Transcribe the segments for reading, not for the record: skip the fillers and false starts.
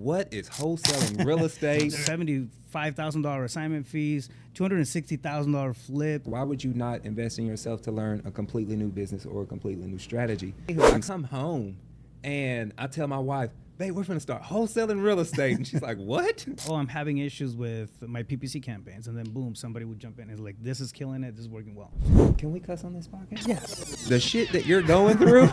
what is wholesaling real estate? $75,000 assignment fees, $260,000 flip. Why would you not invest in yourself to learn a completely new business or a completely new strategy? I come home and I tell my wife, babe, we're going to start wholesaling real estate. And she's like, what? Oh, I'm having issues with my PPC campaigns. And then boom, somebody would jump in and is like, this is killing it. This is working well. Can we cuss on this podcast? Yes. The shit that you're going through.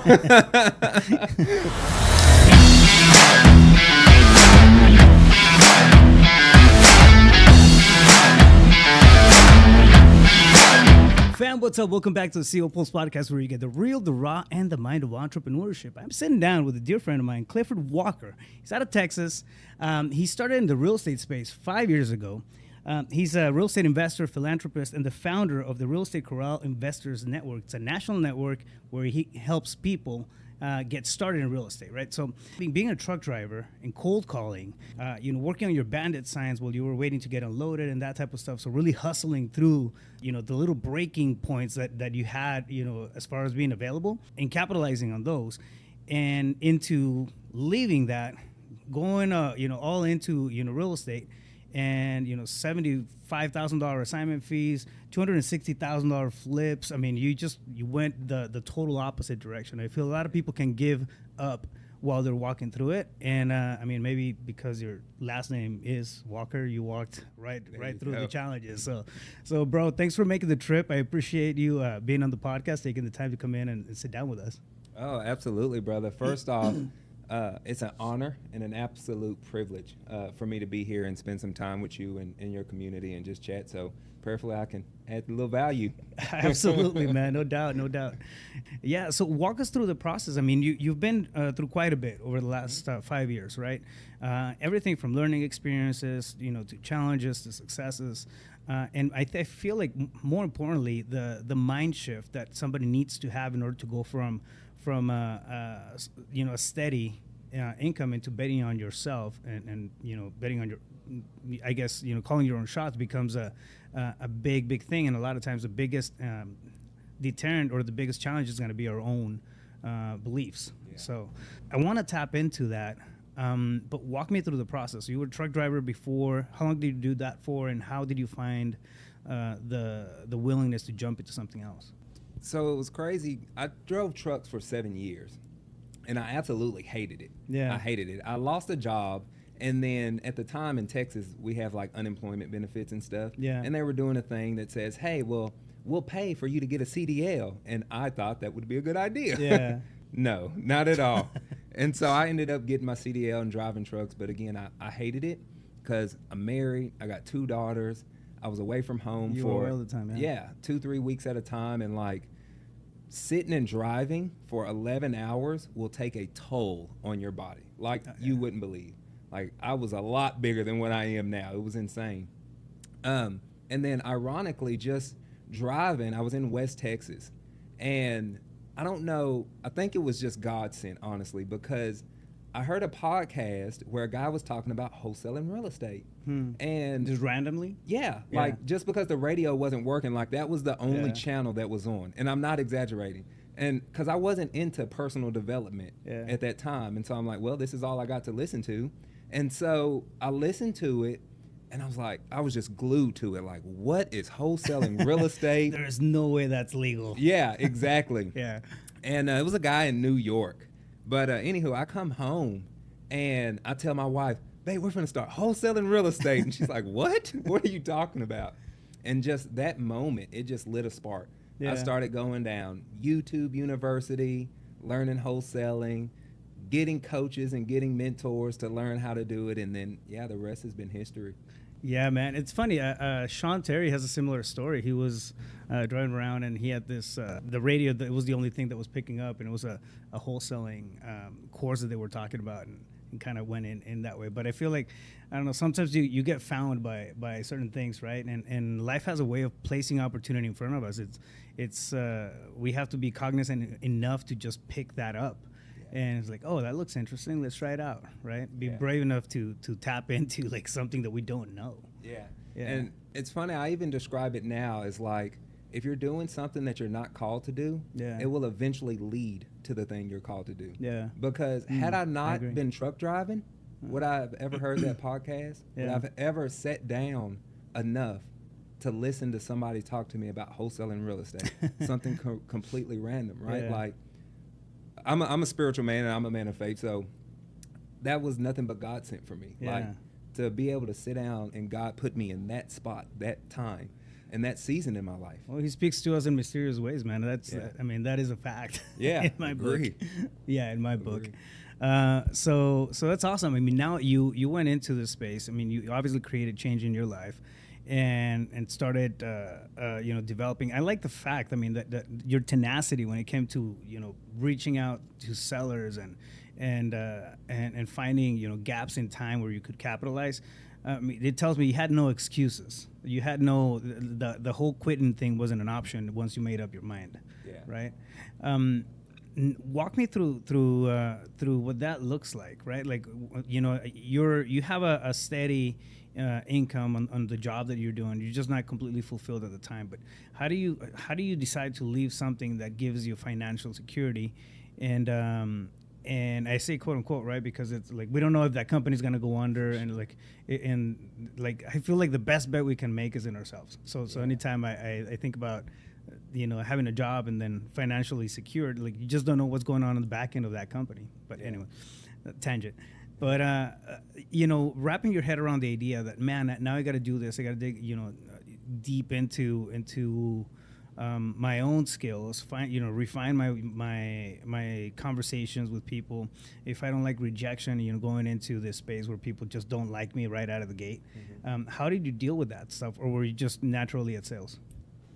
Fam, what's up? Welcome back to the CEO Pulse Podcast, where you get the real, the raw, and the mind of entrepreneurship. I'm sitting down with a dear friend of mine, Clifford Walker. He's out of Texas. He started in the real estate space 5 years ago. He's a real estate investor, philanthropist, and the founder of the Real Estate Corral Investors Network. It's a national network where he helps people get started in real estate, right? So being a truck driver and cold calling, working on your bandit signs while you were waiting to get unloaded and that type of stuff. So really hustling through, the little breaking points that you had, as far as being available and capitalizing on those, and into leaving that, going, all into, real estate. And $75,000 assignment fees, $260,000 flips. I mean, you went the total opposite direction. I feel a lot of people can give up while they're walking through it, and maybe because your last name is Walker, you walked right through the challenges. So bro, thanks for making the trip. I appreciate you being on the podcast, taking the time to come in and sit down with us. Oh, absolutely, brother. First off, it's an honor and an absolute privilege for me to be here and spend some time with you and your community and just chat. So prayerfully I can add a little value. Absolutely, man. No doubt. Yeah, so walk us through the process. I mean, you've been through quite a bit over the last 5 years, right? Everything from learning experiences, to challenges, to successes. And I feel like more importantly, the mind shift that somebody needs to have in order to go from a steady income into betting on yourself and betting on your, I guess, calling your own shots becomes a big thing. And a lot of times the biggest deterrent or the biggest challenge is going to be our own beliefs. Yeah. So I want to tap into that. But walk me through the process. You were a truck driver before. How long did you do that for? And how did you find the willingness to jump into something else? So it was crazy. I drove trucks for 7 years, and I absolutely hated it. Yeah. I hated it. I lost a job, and then at the time in Texas, we have like unemployment benefits and stuff. Yeah. And they were doing a thing that says, hey, well, we'll pay for you to get a CDL. And I thought that would be a good idea. Yeah. No, not at all. And so I ended up getting my CDL and driving trucks. But again, I hated it because I'm married. I got 2 daughters. I was away from home for all the time, yeah, 2-3 weeks at a time, and like sitting and driving for 11 hours will take a toll on your body, like you wouldn't believe. Like I was a lot bigger than what I am now. It was insane. And then ironically, just driving, I was in West Texas, and I don't know, I think it was just God sent, honestly, because I heard a podcast where a guy was talking about wholesaling real estate. And just randomly? Yeah, like just because the radio wasn't working, like that was the only channel that was on. And I'm not exaggerating. And because I wasn't into personal development at that time. And so I'm like, well, this is all I got to listen to. And so I listened to it, and I was like, I was just glued to it. Like, what is wholesaling real estate? There's no way that's legal. Yeah, exactly. Yeah. And it was a guy in New York. But anywho, I come home and I tell my wife, babe, we're going to start wholesaling real estate. And she's like, what? What are you talking about? And just that moment, it just lit a spark. Yeah. I started going down YouTube University, learning wholesaling, getting coaches and getting mentors to learn how to do it. And then, the rest has been history. Yeah, man. It's funny. Sean Terry has a similar story. He was driving around, and he had this, the radio, that was the only thing that was picking up, and it was a wholesaling course that they were talking about, and kind of went in that way. But I feel like, I don't know, sometimes you get found by certain things, right? And life has a way of placing opportunity in front of us. It's we have to be cognizant enough to just pick that up. And it's like, oh, that looks interesting. Let's try it out, right? Be brave enough to tap into like something that we don't know. Yeah. And it's funny, I even describe it now as like, if you're doing something that you're not called to do, it will eventually lead to the thing you're called to do. Yeah. Because had I not been truck driving, would I have ever heard that podcast? Would I have ever sat down enough to listen to somebody talk to me about wholesaling real estate? Something completely random, right? Yeah. Like, I'm a spiritual man and I'm a man of faith, so that was nothing but God sent for me. Yeah. Like, to be able to sit down and God put me in that spot, that time, and that season in my life. Well, he speaks to us in mysterious ways, man. That's, I mean, that is a fact. Yeah, in my book. Yeah, in my book. So that's awesome. I mean, now you went into this space. I mean, you obviously created change in your life, and started developing. I like the fact. I mean, that your tenacity when it came to reaching out to sellers and finding gaps in time where you could capitalize. It tells me you had no excuses. You had the whole quitting thing wasn't an option once you made up your mind. Yeah. Right. Walk me through what that looks like. Right. Like you have a steady income on the job that you're doing. You're just not completely fulfilled at the time. But how do you decide to leave something that gives you financial security and I say quote unquote, right, because it's like we don't know if that company's gonna go under, and I feel like the best bet we can make is in ourselves. So anytime I think about having a job and then financially secured, like you just don't know what's going on in the back end of that company. But anyway, tangent. But wrapping your head around the idea that, man, now I got to do this. I got to dig deep into my own skills, refine my conversations with people. If I don't like rejection, going into this space where people just don't like me right out of the gate. Mm-hmm. How did you deal with that stuff, or were you just naturally at sales?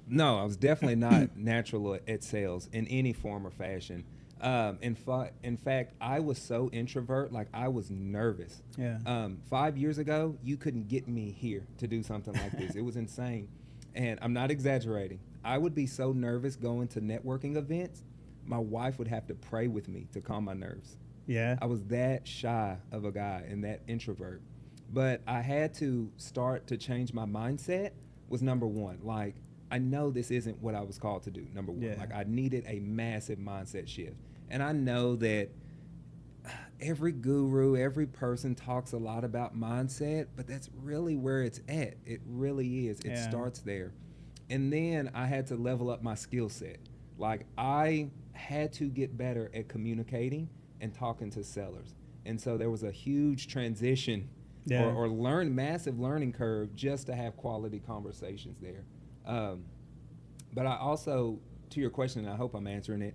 No, I was definitely not natural at sales in any form or fashion. In fact, I was so introvert, like I was nervous. Yeah. 5 years ago, you couldn't get me here to do something like this. It was insane. And I'm not exaggerating. I would be so nervous going to networking events, my wife would have to pray with me to calm my nerves. Yeah. I was that shy of a guy and that introvert. But I had to start to change my mindset was number one. Like, I know this isn't what I was called to do, number one. Yeah. Like, I needed a massive mindset shift. And I know that every guru, every person talks a lot about mindset, but that's really where it's at. It really is. It starts there. And then I had to level up my skill set. Like, I had to get better at communicating and talking to sellers. And so there was a huge transition or massive learning curve just to have quality conversations there. But I also, to your question, and I hope I'm answering it,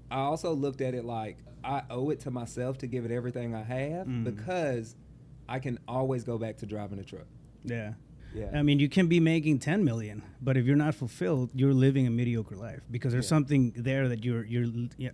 I also looked at it like I owe it to myself to give it everything I have because I can always go back to driving a truck. Yeah. Yeah. I mean, you can be making 10 million, but if you're not fulfilled, you're living a mediocre life because there's something there that you're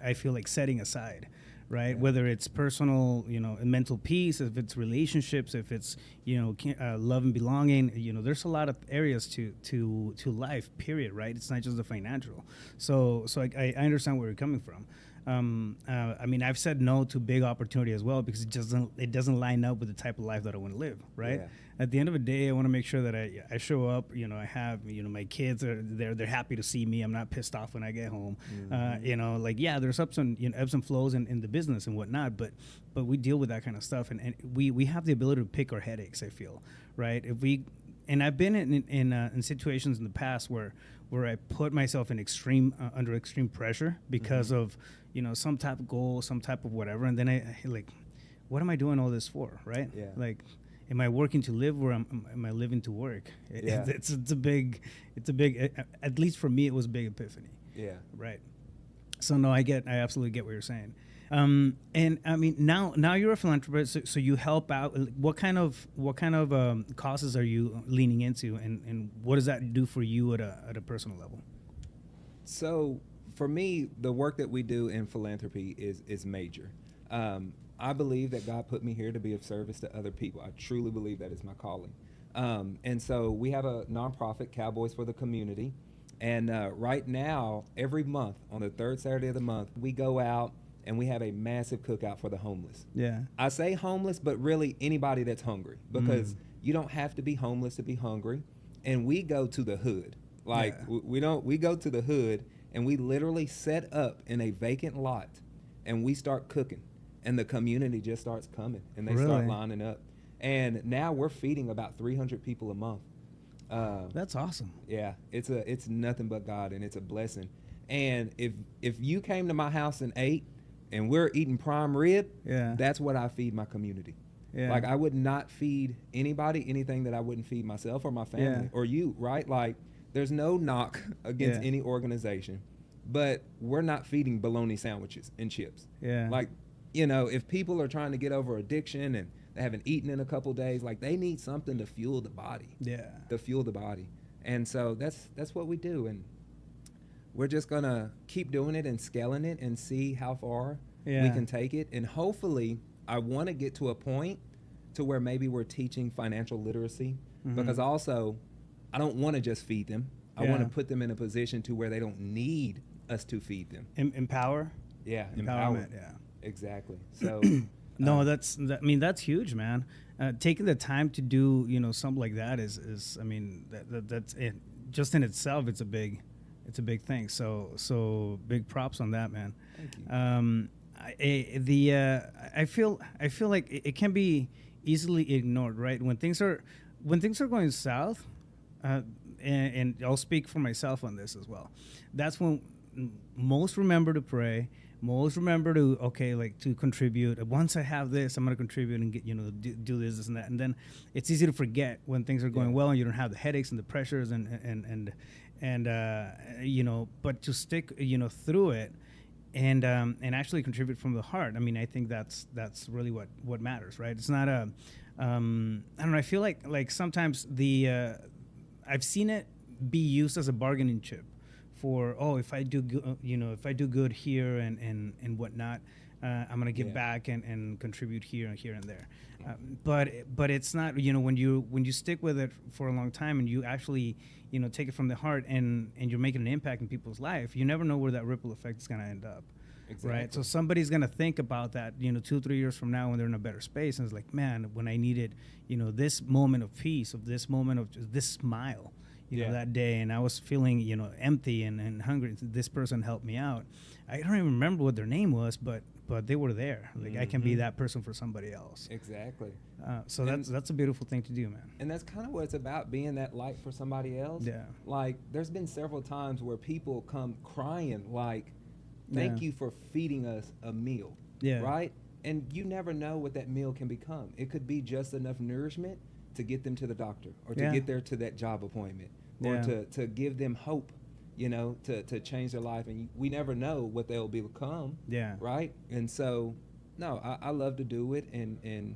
I feel like setting aside, right? Yeah. Whether it's personal, mental peace, if it's relationships, if it's, love and belonging, there's a lot of areas to life, period, right? It's not just the financial. So I understand where you're coming from. I mean, I've said no to big opportunity as well because it doesn't line up with the type of life that I want to live, right? Yeah. At the end of the day, I want to make sure that I show up. I have my kids they're happy to see me. I'm not pissed off when I get home. Mm-hmm. There's ebbs and flows in the business and whatnot, but we deal with that kind of stuff, and we have the ability to pick our headaches. I feel, right? I've been in situations in the past where I put myself in under extreme pressure because of some type of goal, some type of whatever, and then I like, what am I doing all this for, right? Yeah. Like, am I working to live or am I living to work? It's a big, at least for me, it was a big epiphany. Yeah. Right. So no, I absolutely get what you're saying. And I mean, now you're a philanthropist, so you help out. What kind of causes are you leaning into, and what does that do for you at a personal level? So for me, the work that we do in philanthropy is major. I believe that God put me here to be of service to other people. I truly believe that is my calling. And so we have a nonprofit, Cowboys for the Community. And right now, every month, on the third Saturday of the month, we go out and we have a massive cookout for the homeless. Yeah. I say homeless, but really anybody that's hungry, because you don't have to be homeless to be hungry. And we go to the hood. Like, we go to the hood and we literally set up in a vacant lot and we start cooking. and the community just starts coming, and they Really? start lining up. And now we're feeding about 300 people a month. That's awesome. Yeah, it's nothing but God, and it's a blessing. And if you came to my house and ate, and we're eating prime rib, Yeah. that's what I feed my community. Yeah. Like, I would not feed anybody anything that I wouldn't feed myself or my family Yeah. or you, right? Like, there's no knock against Yeah. any organization, but we're not feeding bologna sandwiches and chips. Yeah. Like, if people are trying to get over addiction and they haven't eaten in a couple days, like, they need something to fuel the body. Yeah. To fuel the body. And so that's what we do. And we're just going to keep doing it and scaling it and see how far we Yeah. can take it. And hopefully, I want to get to a point to where maybe we're teaching financial literacy, because also I don't want to just feed them. I want to Yeah. put them in a position to where they don't need us to feed them. Empower. Yeah, Empowerment. Yeah. Exactly. So No, that's huge, man. Taking the time to do, something like that is I mean, that's it. Just in itself, it's a big thing. So big props on that, man. Thank you. I feel like it can be easily ignored, right? When things are going south, and I'll speak for myself on this as well. That's when most remember to pray. Most remember to contribute. Once I have this, I'm going to contribute and get, do this and that. And then it's easy to forget when things are going well and you don't have the headaches and the pressures and but to stick, through it and actually contribute from the heart. I mean, I think that's really what matters, right? It's not I don't know. I feel like sometimes I've seen it be used as a bargaining chip for, if I do good here and whatnot, I'm gonna give back and contribute here and there. But it's not, when you stick with it for a long time and you actually take it from the heart and you're making an impact in people's life, you never know where that ripple effect is gonna end up. Exactly. Right. So somebody's gonna think about that, 2-3 years from now when they're in a better space, and it's like, man, when I needed, this moment of peace, of this moment of just this smile, that day, and I was feeling, empty and hungry. This person helped me out. I don't even remember what their name was, but they were there. Like, I can be that person for somebody else. Exactly. So that's a beautiful thing to do, man. And that's kind of what it's about, being that light for somebody else. Yeah. Like, there's been several times where people come crying, like, thank you for feeding us a meal. Yeah. Right? And you never know what that meal can become. It could be just enough nourishment to get them to the doctor, or to get there to that job appointment, or to give them hope, to change their life. And we never know what they'll become. Yeah. Right? And so, no, I love to do it, and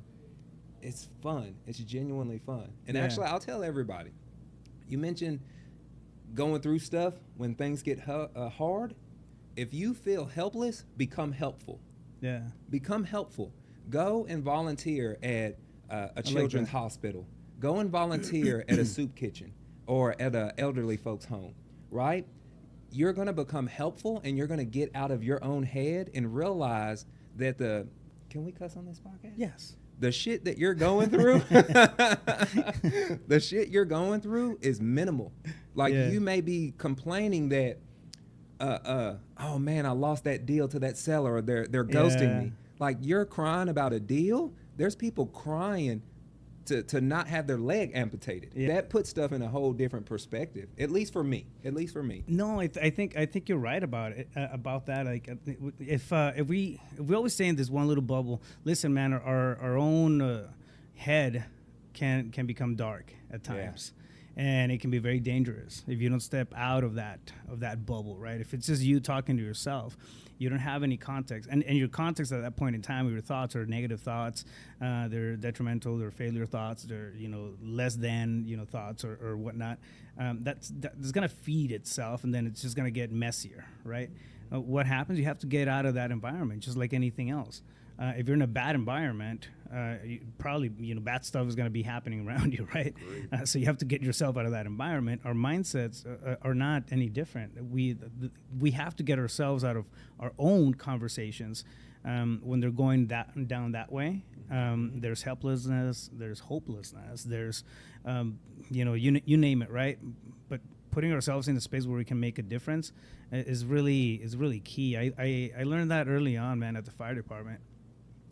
it's fun. It's genuinely fun. And actually, I'll tell everybody, you mentioned going through stuff when things get hard. If you feel helpless, become helpful. Yeah. Become helpful. Go and volunteer at a children's hospital. Go and volunteer at a soup kitchen or at an elderly folks' home, right? You're going to become helpful, and you're going to get out of your own head and realize that can we cuss on this podcast? Yes. The shit that you're going through, is minimal. Like, you may be complaining that, oh man, I lost that deal to that seller, or they're ghosting me. Like, you're crying about a deal. There's people crying to not have their leg amputated. Yeah. That puts stuff in a whole different perspective. At least for me. No, I think you're right about it. About that. Like, if we always stay in this one little bubble. Listen, man, our own head can become dark at times. Yeah. And it can be very dangerous if you don't step out of that bubble, right? If it's just you talking to yourself, you don't have any context. And your context at that point in time, your thoughts are negative thoughts, they're detrimental, they're failure thoughts, they're less than thoughts or whatnot. That's gonna feed itself, and then it's just gonna get messier, right? What happens? You have to get out of that environment, just like anything else. If you're in a bad environment, probably bad stuff is going to be happening around you, right? So you have to get yourself out of that environment. Our mindsets are not any different. We have to get ourselves out of our own conversations when they're going down that way. There's helplessness, there's hopelessness, there's you name it, right? But putting ourselves in a space where we can make a difference is really key. I learned that early on, man, at the fire department.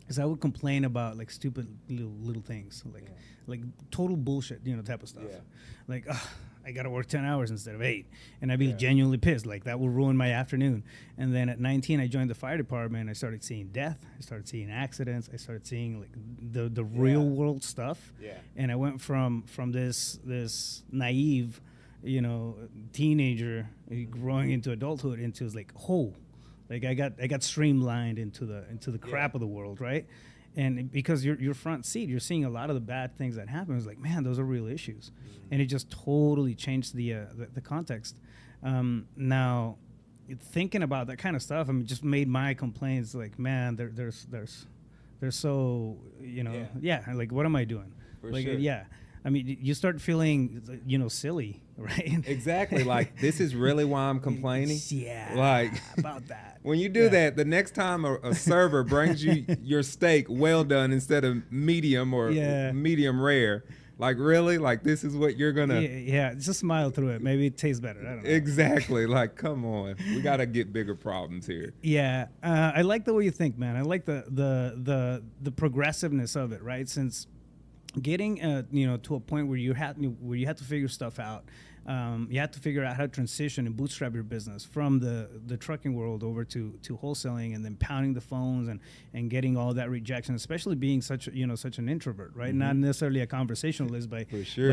is I would complain about like stupid little things, like total bullshit, type of stuff. Yeah. Like, I got to work 10 hours instead of 8. And I'd be genuinely pissed. Like, that will ruin my afternoon. And then at 19, I joined the fire department. I started seeing death. I started seeing accidents. I started seeing, like, the real world stuff. Yeah. And I went from this naive, teenager growing into adulthood into, like, like, I got streamlined into the crap of the world, right? And because you're front seat, you're seeing a lot of the bad things that happen. It's like, man, those are real issues, and it just totally changed the context. Now, thinking about that kind of stuff, I mean, just made my complaints like, man, they're so, like, what am I doing? For like, sure. yeah. I mean, you start feeling, silly, right? Exactly. Like, this is really why I'm complaining. Yeah. Like, about that. When you do that, the next time a server brings you your steak well done instead of medium or medium rare, like, really? Like, this is what you're going to... Yeah, just smile through it. Maybe it tastes better. I don't know. Exactly. Like, come on. We got to get bigger problems here. Yeah. I like the way you think, man. I like the progressiveness of it, right? Since getting to a point where you have to figure stuff out, you have to figure out how to transition and bootstrap your business from the trucking world over to wholesaling, and then pounding the phones and getting all that rejection, especially being such an introvert, right? Not necessarily a conversationalist by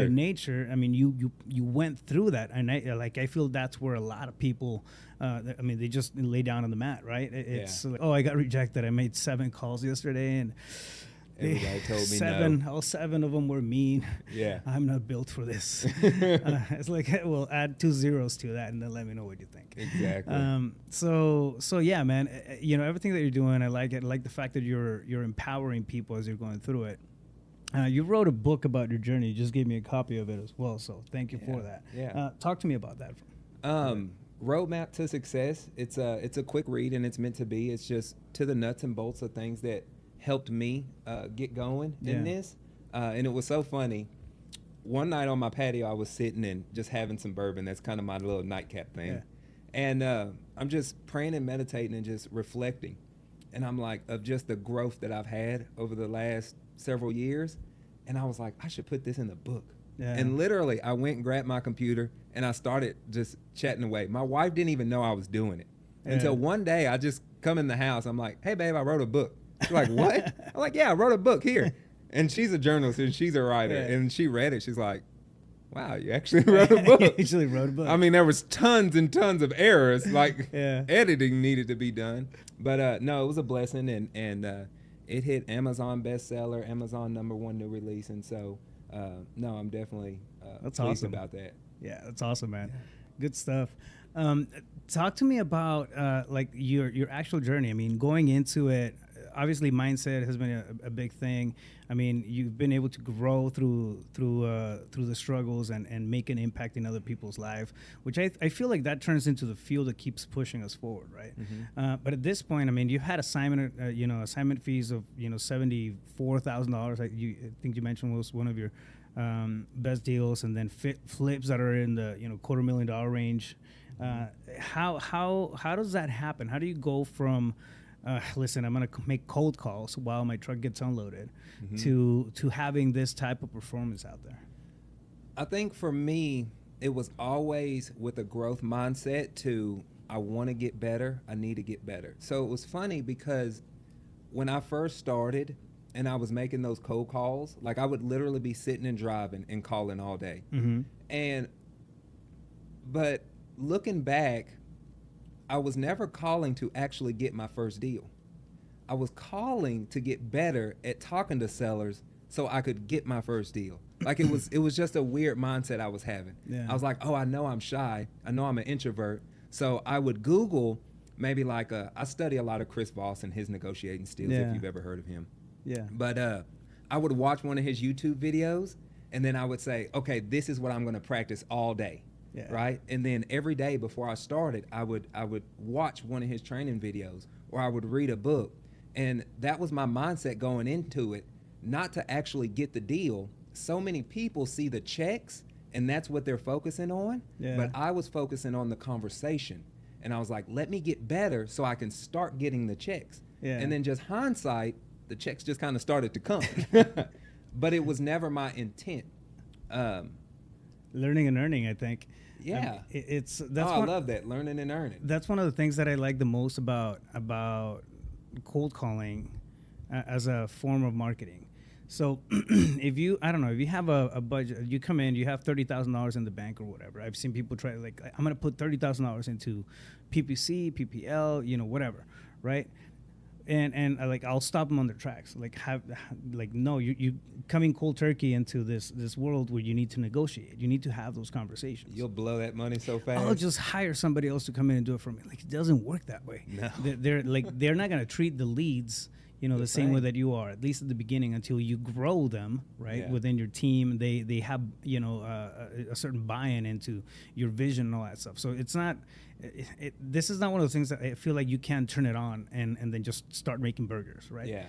nature. I mean, you went through that, and I feel that's where a lot of people they just lay down on the mat, right? It's like, I got rejected. I made 7 calls yesterday, and everybody told me no. All 7 of them were mean. Yeah. I'm not built for this. It's like, well, add 2 zeros to that and then let me know what you think. Exactly. So yeah, man, everything that you're doing, I like it. I like the fact that you're empowering people as you're going through it. You wrote a book about your journey. You just gave me a copy of it as well. So thank you for that. Yeah. Talk to me about that. Roadmap to Success. It's a quick read, and it's meant to be. It's just to the nuts and bolts of things that helped me get going in this. And it was so funny. One night on my patio, I was sitting and just having some bourbon. That's kind of my little nightcap thing. Yeah. And I'm just praying and meditating and just reflecting. And I'm like, of just the growth that I've had over the last several years. And I was like, I should put this in the book. Yeah. And literally, I went and grabbed my computer and I started just chatting away. My wife didn't even know I was doing it. Until one day, I just come in the house. I'm like, hey, babe, I wrote a book. She's like, what? I'm like, yeah, I wrote a book here. And she's a journalist and she's a writer. Yeah. And she read it. She's like, wow, you actually wrote a book. Actually wrote a book. I mean, there was tons and tons of errors. Like, editing needed to be done. But no, it was a blessing. And it hit Amazon bestseller, Amazon #1 new release. And so, no, I'm definitely pleased about that. Yeah, that's awesome, man. Yeah. Good stuff. Talk to me about like your actual journey. I mean, going into it, obviously mindset has been a big thing. I mean, you've been able to grow through the struggles and make an impact in other people's life, which I feel like that turns into the fuel that keeps pushing us forward, right? Mm-hmm. But at this point, I mean, you've had assignment fees of $74,000. I think you mentioned was one of your best deals, and then flips that are in the $250,000 range. How does that happen? How do you go from listen, I'm going to make cold calls while my truck gets unloaded, to having this type of performance out there? I think for me, it was always with a growth mindset to, I want to get better, I need to get better. So it was funny because when I first started and I was making those cold calls, like I would literally be sitting and driving and calling all day. Mm-hmm. But looking back, I was never calling to actually get my first deal. I was calling to get better at talking to sellers so I could get my first deal. Like it was just a weird mindset I was having. Yeah. I was like, I know I'm shy. I know I'm an introvert. So I would Google maybe like I study a lot of Chris Voss and his negotiating skills, if you've ever heard of him. Yeah. But I would watch one of his YouTube videos, and then I would say, okay, this is what I'm going to practice all day. Yeah. Right. And then every day before I started, I would watch one of his training videos, or I would read a book. And that was my mindset going into it, not to actually get the deal. So many people see the checks and that's what they're focusing on. Yeah. But I was focusing on the conversation, and I was like, let me get better so I can start getting the checks. Yeah. And then just hindsight, the checks just kind of started to come. But it was never my intent. Learning and earning, I think. Yeah. I love that, learning and earning. That's one of the things that I like the most about cold calling as a form of marketing. So if you have a budget, you come in, you have $30,000 in the bank or whatever. I've seen people try, like, I'm going to put $30,000 into PPC, PPL, whatever, right? And I'll stop them on their tracks. No, you coming cold turkey into this world where you need to negotiate. You need to have those conversations. You'll blow that money so fast. I'll just hire somebody else to come in and do it for me. Like, it doesn't work that way. No. They're not going to treat the leads, the same way that you are, at least at the beginning, until you grow them, right? Yeah. Within your team, they have, a certain buy-in into your vision and all that stuff. So it's not, this is not one of those things that I feel like you can turn it on and then just start making burgers, right? Yeah.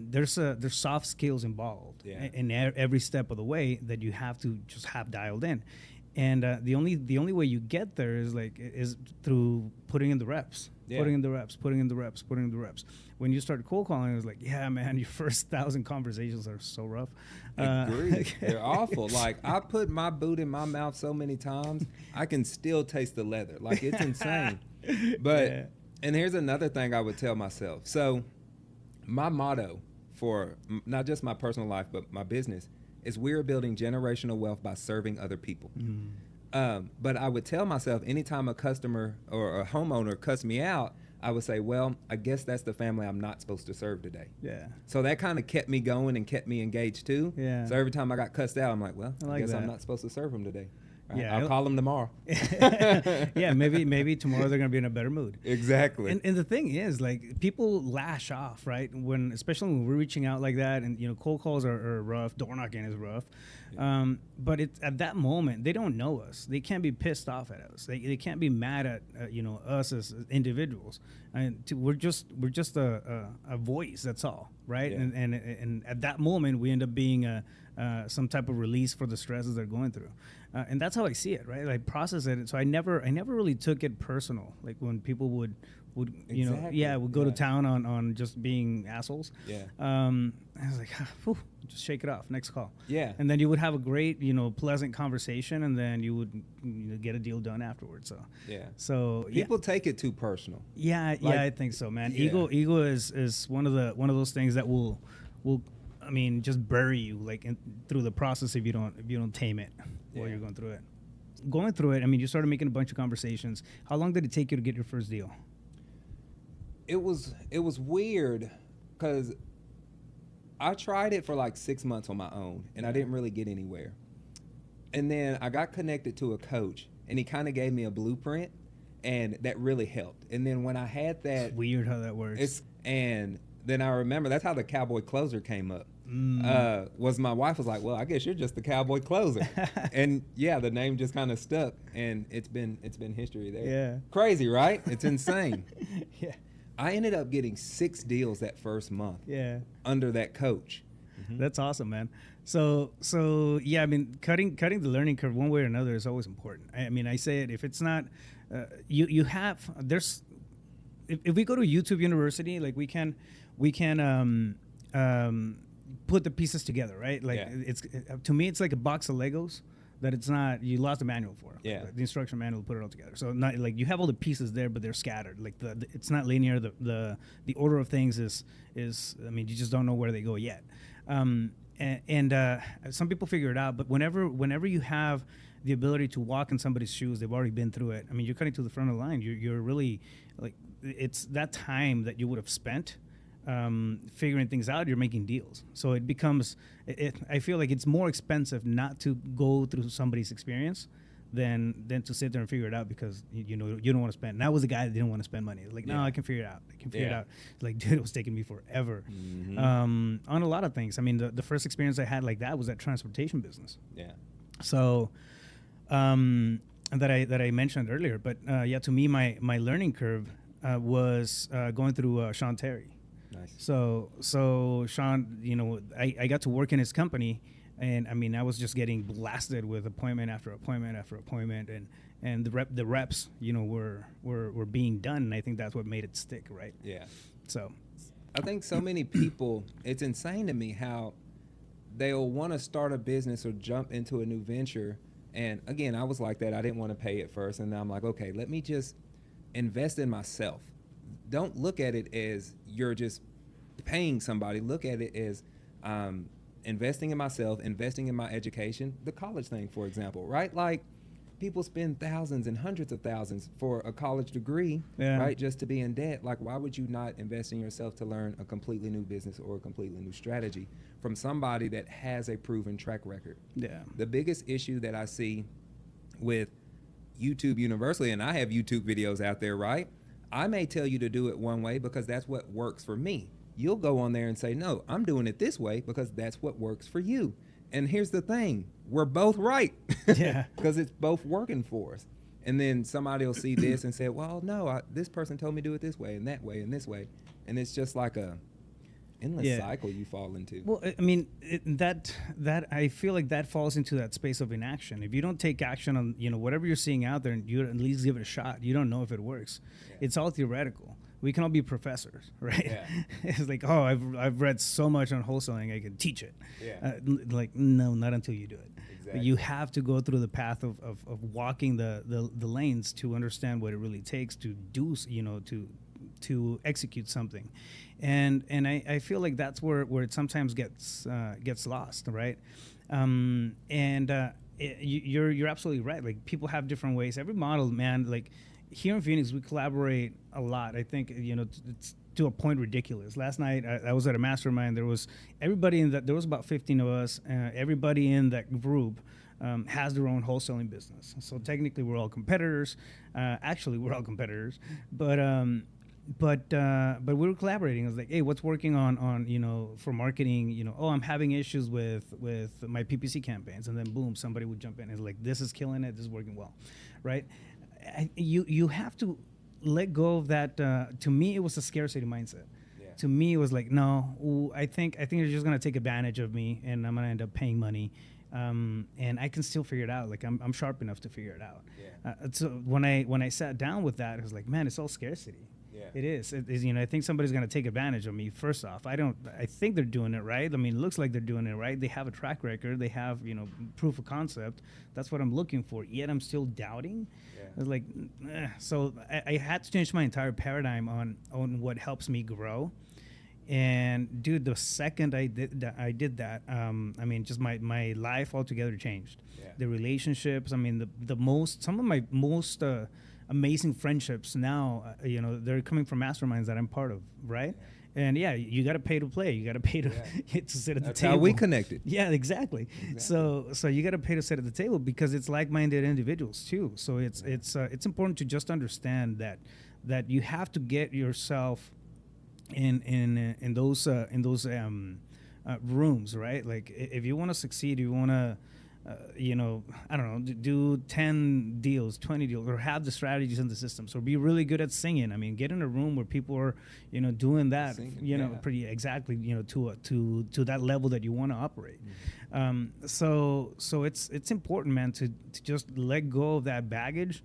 There's soft skills involved in every step of the way that you have to just have dialed in. And the only way you get there is through putting in the reps. Yeah. Putting in the reps. When you start cold calling, it was like, yeah, man, your first 1,000 conversations are so rough. Agreed. They're awful. Like, I put my boot in my mouth so many times, I can still taste the leather. Like, it's insane. But, and here's another thing I would tell myself. So, my motto for not just my personal life, but my business is we're building generational wealth by serving other people. But I would tell myself anytime a customer or a homeowner cussed me out, I would say, well, I guess that's the family I'm not supposed to serve today. Yeah. So that kind of kept me going and kept me engaged too. Yeah. So every time I got cussed out, I'm like, well, I guess that. I'm not supposed to serve them today. Right? Yeah, I'll call them tomorrow. Yeah, maybe tomorrow they're gonna be in a better mood. Exactly. And the thing is, like, people lash off, right? Especially when we're reaching out like that, and cold calls are rough. Door knocking is rough. Yeah. But it's at that moment they don't know us. They can't be pissed off at us. They can't be mad at us as individuals. We're just a voice. That's all, right? Yeah. And at that moment we end up being some type of release for the stresses they're going through. And that's how I see it, right? I process it. So I never really took it personal. Like when people would would go to town on just being assholes. Yeah. I was like, just shake it off. Next call. Yeah. And then you would have a great, pleasant conversation, and then you would get a deal done afterwards. So yeah. So people take it too personal. Yeah, I think so, man. Yeah. Ego is one of those things that will just bury you through the process if you don't tame it while you're going through it. Going through it, you started making a bunch of conversations. How long did it take you to get your first deal? It was weird because I tried it for like 6 months on my own, and I didn't really get anywhere. And then I got connected to a coach, and he kind of gave me a blueprint, and that really helped. And then when I had that... It's weird how that works. And then I remember that's how the cowboy closer came up. Was my wife was like, well, I guess you're just the cowboy closer. And yeah, the name just kind of stuck, and it's been history there. Yeah. Crazy, right? It's insane. Yeah. I ended up getting 6 deals that first month. Yeah. Under that coach. Mm-hmm. That's awesome, man. So yeah, cutting the learning curve one way or another is always important. I say it, if it's not if we go to YouTube University, like we can put the pieces together, right? It's to me it's like a box of Legos that it's not, you lost the manual for. Yeah. The instruction manual to put it all together. So not like you have all the pieces there, but they're scattered. Like it's not linear. The order of things is you just don't know where they go yet. And some people figure it out, but whenever you have the ability to walk in somebody's shoes, they've already been through it. You're cutting to the front of the line. You're really like, it's that time that you would have spent figuring things out, you're making deals. So it becomes, I feel like it's more expensive not to go through somebody's experience than to sit there and figure it out, because you don't want to spend. And I was the guy that didn't want to spend money. Like, no, I can figure it out. It out. Like, dude, it was taking me forever. Mm-hmm. On a lot of things. The first experience I had like that was that transportation business. Yeah. So that I mentioned earlier. But to me, my learning curve was going through Sean Terry. Nice. So Sean, I got to work in his company, and I was just getting blasted with appointment after appointment after appointment, and the reps, were being done, and I think that's what made it stick, right? Yeah. So I think so many people, it's insane to me how they'll want to start a business or jump into a new venture. And again, I was like that. I didn't want to pay at first. And now I'm like, okay, let me just invest in myself. Don't look at it as you're just paying somebody. Look at it as investing in myself, investing in my education. The college thing, for example, right? Like, people spend thousands and hundreds of thousands for a college degree, right, just to be in debt. Like, why would you not invest in yourself to learn a completely new business or a completely new strategy from somebody that has a proven track record? Yeah. The biggest issue that I see with YouTube universally, and I have YouTube videos out there, right? I may tell you to do it one way because that's what works for me. You'll go on there and say, no, I'm doing it this way because that's what works for you. And here's the thing, we're both right. Yeah. Because it's both working for us. And then somebody will see this and say, well, no, this person told me to do it this way and that way and this way. And it's just like a endless cycle you fall into. Well, I mean, that I feel like that falls into that space of inaction. If you don't take action on, whatever you're seeing out there, and you at least give it a shot, you don't know if it works. Yeah. It's all theoretical. We can all be professors, right? Yeah. It's like, oh, I've read so much on wholesaling, I can teach it. Yeah. Like, no, not until you do it. Exactly. You have to go through the path of walking the lanes to understand what it really takes to do, to execute something. And I feel like that's where it sometimes gets lost, right? You're absolutely right. Like, people have different ways. Every model, man, like, here in Phoenix, we collaborate a lot. I think, it's to a point ridiculous. Last night, I was at a mastermind. There was about 15 of us. Everybody in that group has their own wholesaling business. So technically, we're all competitors. Actually, we're all competitors. But we were collaborating. I was like, hey, what's working on for marketing? Oh, I'm having issues with my PPC campaigns. And then boom, somebody would jump in. It's like, this is killing it. This is working well, right? You have to let go of that. To me, it was a scarcity mindset. Yeah. To me, it was like, no, I think they're just gonna take advantage of me, and I'm gonna end up paying money, and I can still figure it out. Like, I'm sharp enough to figure it out. Yeah. So when I sat down with that, I was like, man, it's all scarcity. Yeah. It is. I think somebody's going to take advantage of me. First off, I think they're doing it right. I mean, it looks like they're doing it right. They have a track record. They have, proof of concept. That's what I'm looking for. Yet I'm still doubting. Yeah. I was like, so I had to change my entire paradigm on what helps me grow. And dude, the second I did that, I mean, just my life altogether changed. Yeah. The relationships. I mean, some of my most amazing friendships now, they're coming from masterminds that I'm part of, right? Yeah. And you got to pay to play. You got to pay to to sit at the table. That's how we connected. Yeah, exactly. So you got to pay to sit at the table because it's like-minded individuals too. So it's important to just understand that you have to get yourself in those rooms, right? Like, if you want to succeed, you want to I don't know, do 10 deals, 20 deals, or have the strategies and the systems, or be really good at singing. I mean, get in a room where people are, doing that, singing, pretty exactly, to that level that you want to operate. Mm-hmm. So it's important, man, to just let go of that baggage,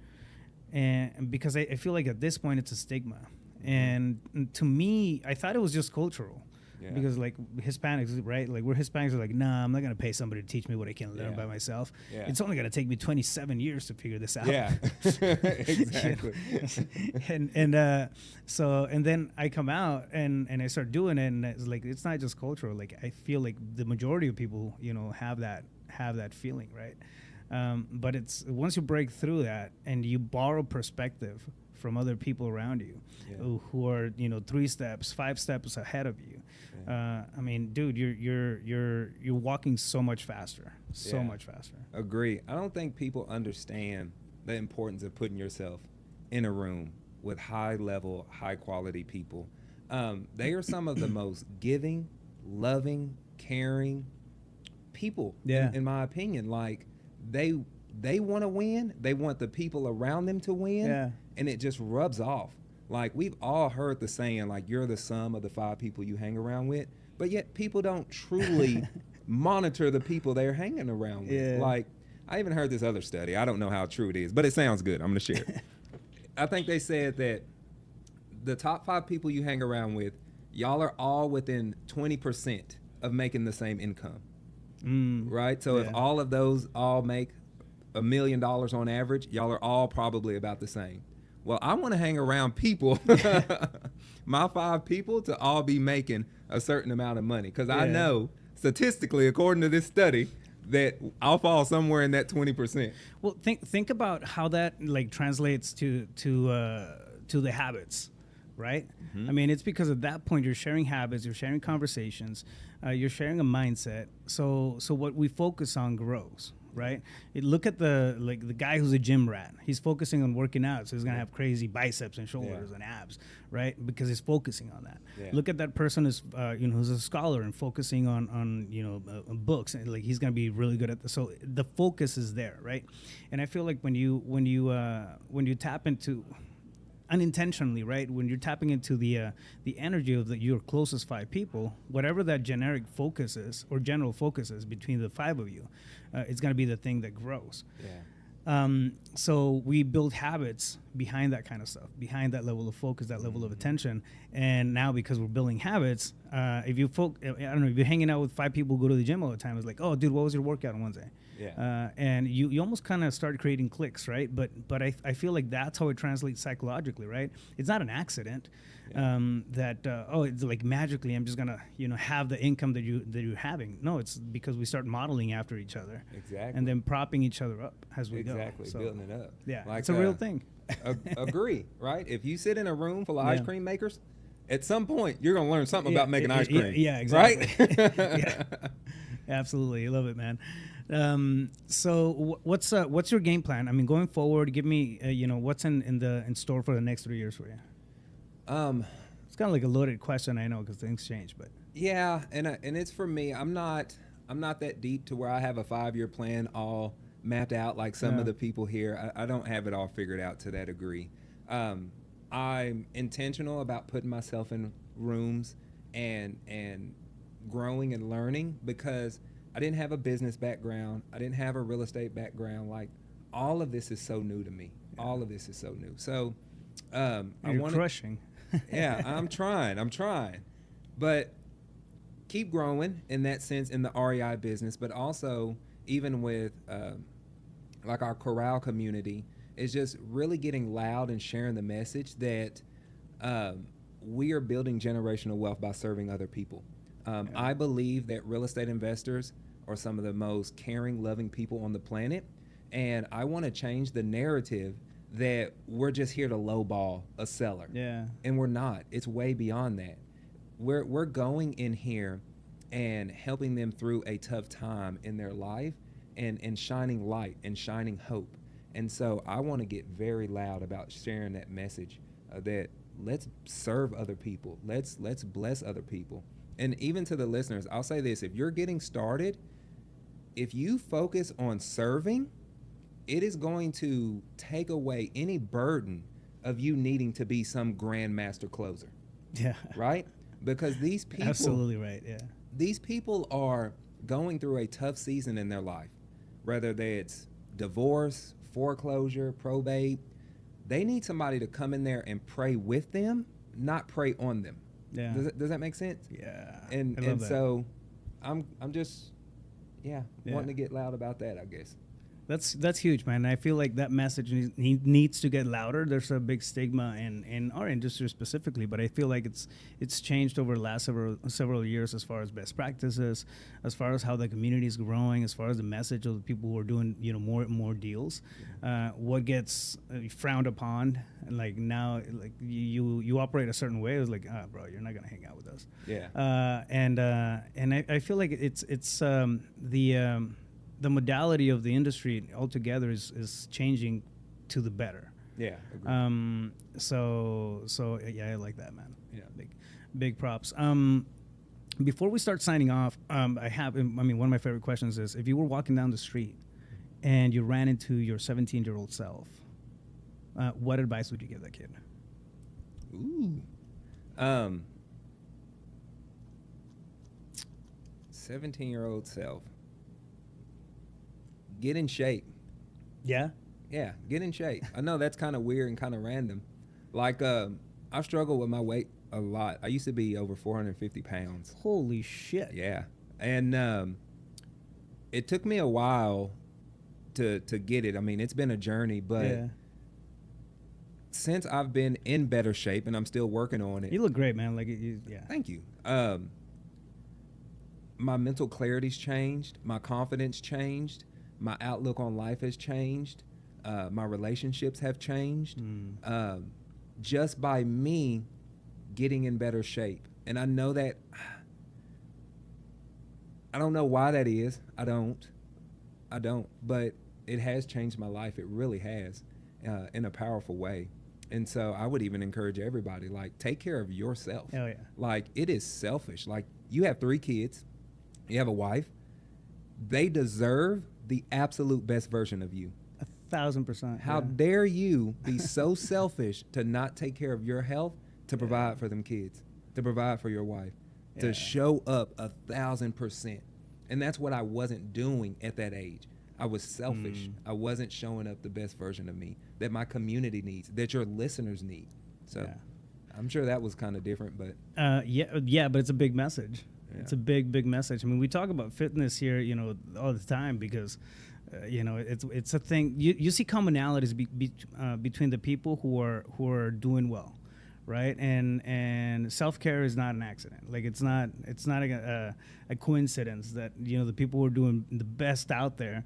and because I feel like at this point it's a stigma, and to me, I thought it was just cultural. Yeah. Because like Hispanics, right? Like, we're Hispanics are like, nah, I'm not going to pay somebody to teach me what I can learn by myself. Yeah. It's only going to take me 27 years to figure this out. Yeah, exactly. and then I come out and I start doing it, and it's like, it's not just cultural. Like, I feel like the majority of people, have that feeling, right? But it's once you break through that and you borrow perspective from other people around you, who are 3 steps, 5 steps ahead of you. I mean, dude, you're walking so much faster, much faster. Agree. I don't think people understand the importance of putting yourself in a room with high-level, high-quality people. They are some of the most giving, loving, caring people. In my opinion. Like, they want to win. They want the people around them to win. Yeah. And it just rubs off. Like, we've all heard the saying, like, you're the sum of the 5 people you hang around with, but yet people don't truly monitor the people they're hanging around with. Yeah. Like, I even heard this other study. I don't know how true it is, but it sounds good. I'm going to share it. I think they said that the top 5 people you hang around with, y'all are all within 20% of making the same income. Right? So if all of those all make $1 million on average, y'all are all probably about the same. Well, I want to hang around people, my 5 people, to all be making a certain amount of money. Because I know statistically, according to this study, that I'll fall somewhere in that 20%. Well, think about how that like translates to the habits, right? I mean, it's because at that point you're sharing habits, you're sharing conversations, you're sharing a mindset. So what we focus on grows, right? Look at the guy who's a gym rat. He's focusing on working out, so he's gonna have crazy biceps and shoulders and abs, right? Because he's focusing on that. Look at that person who's who's a scholar and focusing on books, and like he's gonna be really good at this. So the focus is there, right? And I feel like when you tap into unintentionally, right? When you're tapping into the energy of your closest 5 people, whatever that generic focus is or general focus is between the 5 of you, it's going to be the thing that grows. So we build habits behind that kind of stuff, behind that level of focus, that level of attention. And now because we're building habits, if you I don't know, if you're hanging out with 5 people who go to the gym all the time, it's like, oh, dude, what was your workout on Wednesday? And you almost kind of start creating cliques, right? But I feel like that's how it translates psychologically, right? It's not an accident it's like magically I'm just gonna have the income that you're having. No, it's because we start modeling after each other, and then propping each other up as we go. So, building it up. Like, it's a real thing. Agree, right? If you sit in a room full of ice cream makers, at some point you're gonna learn something about making ice cream. Yeah, exactly. Right? Absolutely, I love it, man. So what's your game plan? I mean, going forward, give me what's in store for the next 3 years for you. It's kind of like a loaded question, I know, because things change, but and it's for me. I'm not that deep to where I have a 5-year plan all mapped out like some of the people here. I don't have it all figured out to that degree. I'm intentional about putting myself in rooms and growing and learning, because I didn't have a business background. I didn't have a real estate background. Like, all of this is so new to me. All of this is so new. So you're crushing. I'm trying. But keep growing in that sense in the REI business, but also even with like our Corral community, is just really getting loud and sharing the message that we are building generational wealth by serving other people. I believe that real estate investors are some of the most caring, loving people on the planet, and I want to change the narrative that we're just here to lowball a seller. And we're not. It's way beyond that. We're going in here and helping them through a tough time in their life and shining light and shining hope. And so I want to get very loud about sharing that message that let's serve other people. Let's bless other people. And even to the listeners, I'll say this: if you're getting started, if you focus on serving, it is going to take away any burden of you needing to be some grandmaster closer. Right? Because these people, absolutely right. These people are going through a tough season in their life, whether it's divorce, foreclosure, probate. They need somebody to come in there and pray with them, not pray on them. Does that make sense? And so I'm just wanting to get loud about that, I guess. That's huge, man. I feel like that message needs to get louder. There's a big stigma in our industry specifically, but I feel like it's changed over the last several years as far as best practices, as far as how the community is growing, as far as the message of the people who are doing more and more deals. What gets frowned upon, like now, like you operate a certain way. It's like, bro, you're not gonna hang out with us. And I feel like it's the modality of the industry altogether is changing to the better. So I like that, man. Big props. Before we start signing off, one of my favorite questions is, if you were walking down the street and you ran into your 17-year-old self, what advice would you give that kid? 17-year-old self. Get in shape. Yeah, get in shape. I know that's kind of weird and kind of random. Like, I've struggled with my weight a lot. I used to be over 450 pounds. Holy shit. Yeah. And it took me a while to get it. I mean, it's been a journey, but since I've been in better shape, and I'm still working on it. You look great, man. Like, Thank you. My mental clarity's changed. My confidence changed. My outlook on life has changed. My relationships have changed. Just by me getting in better shape. And I know that, I don't know why that is. I don't. But it has changed my life. It really has, in a powerful way. And so I would even encourage everybody, like, take care of yourself. Hell yeah. Like, it is selfish. Like, you have 3 kids. You have a wife. They deserve the absolute best version of you. 1,000%. How dare you be so selfish to not take care of your health, to provide for them kids, to provide for your wife, to show up 1,000%. And that's what I wasn't doing at that age. I was selfish. I wasn't showing up the best version of me that my community needs, that your listeners need. So I'm sure that was kind of different, but but it's a big message. Yeah. It's a big message. I mean, we talk about fitness here, all the time because it's a thing. You see commonalities between the people who are doing well, right? And self-care is not an accident. Like, it's not a coincidence that the people who are doing the best out there,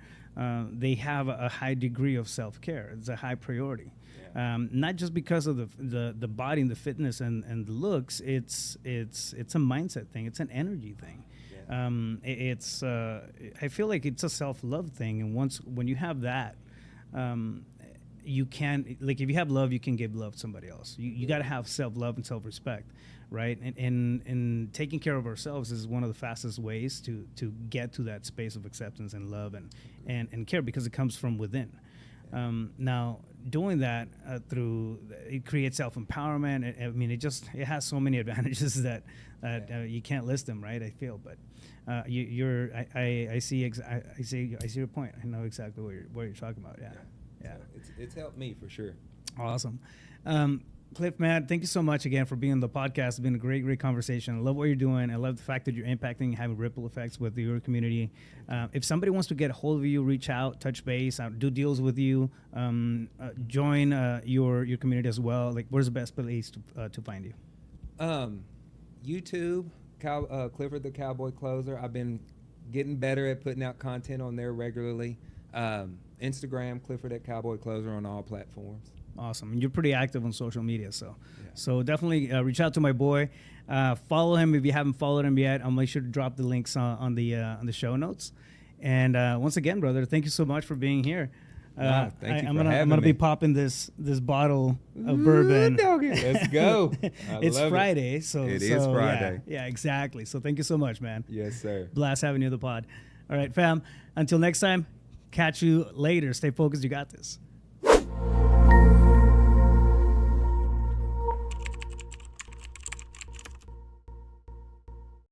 they have a high degree of self-care. It's a high priority. Not just because of the body and the fitness and the looks. It's a mindset thing. It's an energy thing. I feel like it's a self-love thing, and when you have that, you can, like, if you have love, you can give love to somebody else. You got to have self-love and self-respect, right? And taking care of ourselves is one of the fastest ways to get to that space of acceptance and love and care, because it comes from within. Now, doing that it creates self-empowerment. I mean, it has so many advantages that you can't list them, right? I feel, but I see your point. I know exactly what you're talking about. Yeah. So it's helped me for sure. Awesome. Cliff, man, thank you so much again for being on the podcast. It's been a great conversation. I love what you're doing. I love the fact that you're impacting and having ripple effects with your community. If somebody wants to get a hold of you, reach out, touch base, do deals with you, join your community as well. Like, where's the best place to find you? YouTube, Clifford the Cowboy Closer. I've been getting better at putting out content on there regularly. Instagram, Clifford at Cowboy Closer on all platforms. Awesome. And you're pretty active on social media, so definitely reach out to my boy. Follow him if you haven't followed him yet. I'll make sure to drop the links on the show notes. And once again, brother, thank you so much for being here. Thank you for having me. I'm gonna be popping this bottle of bourbon. Let's go. It's Friday, so it is Friday. Yeah, exactly. So thank you so much, man. Yes, sir. Blast having you on the pod. All right, fam. Until next time, catch you later. Stay focused. You got this.